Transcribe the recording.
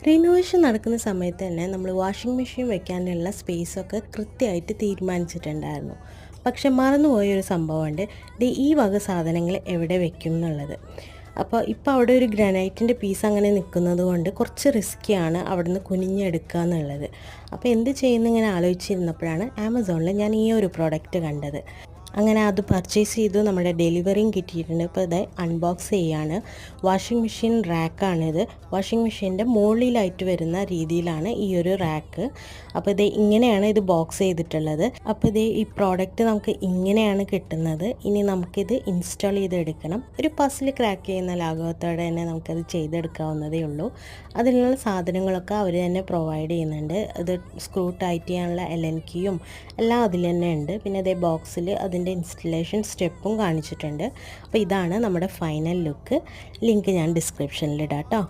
Renovation നടക്കുന്ന സമയത്ത് തന്നെ നമ്മൾ വാഷിംഗ് മെഷീൻ വെക്കാനുള്ള സ്പേസൊക്കെ കൃത്യമായിട്ട് തീരുമാനിച്ചിട്ടുണ്ടായിരുന്നു. പക്ഷെ മറന്നുപോയൊരു സംഭവമുണ്ട്. ഈ വക സാധനങ്ങൾ എവിടെ വെക്കും എന്നുള്ളത്. അപ്പോൾ ഇപ്പോൾ അവിടെ ഒരു ഗ്രാനൈറ്റിൻ്റെ പീസ് അങ്ങനെ നിൽക്കുന്നത് കൊണ്ട് കുറച്ച് റിസ്ക്കിയാണ് അവിടുന്ന് കുനിഞ്ഞെടുക്കുക എന്നുള്ളത്. അപ്പോൾ എന്ത് ചെയ്യുന്നു ഇങ്ങനെ ആലോചിച്ചിരുന്നപ്പോഴാണ് ആമസോണിൽ ഞാൻ ഈ ഒരു പ്രോഡക്റ്റ് കണ്ടത്. അങ്ങനെ അത് പർച്ചേസ് ചെയ്തു. നമ്മുടെ ഡെലിവറിയും കിട്ടിയിട്ടുണ്ട്. ഇപ്പോൾ ഇത് അൺബോക്സ് ചെയ്യാണ്. Washing machine റാക്കാണിത്. വാഷിംഗ് മെഷീൻ്റെ മുകളിലായിട്ട് വരുന്ന രീതിയിലാണ് ഈ ഒരു റാക്ക്. അപ്പോൾ ഇത് ഇങ്ങനെയാണ് ഇത് ബോക്സ് ചെയ്തിട്ടുള്ളത്. അപ്പോൾ ഈ പ്രോഡക്റ്റ് നമുക്ക് ഇങ്ങനെയാണ് കിട്ടുന്നത്. ഇനി നമുക്കിത് ഇൻസ്റ്റാൾ ചെയ്തെടുക്കണം. ഒരു പസിൽ ക്രാക്ക് ചെയ്യുന്ന ലാഘവത്തോടെ തന്നെ നമുക്കത് ചെയ്തെടുക്കാവുന്നതേ ഉള്ളൂ. അതിനുള്ള സാധനങ്ങളൊക്കെ അവർ തന്നെ പ്രൊവൈഡ് ചെയ്യുന്നുണ്ട്. അത് സ്ക്രൂ ടൈറ്റ് ചെയ്യാനുള്ള എൽഎൻ കീയും എല്ലാം അതിൽ തന്നെ ഉണ്ട്. പിന്നെ അതേ ബോക്സിൽ അതിൻ്റെ ഇൻസ്റ്റലേഷൻ സ്റ്റെപ്പും കാണിച്ചിട്ടുണ്ട്. അപ്പോൾ ഇതാണ് നമ്മുടെ ഫൈനൽ ലുക്ക്. ലിങ്ക് ഞാൻ ഡിസ്ക്രിപ്ഷനിൽ ഇടാം കേട്ടോ.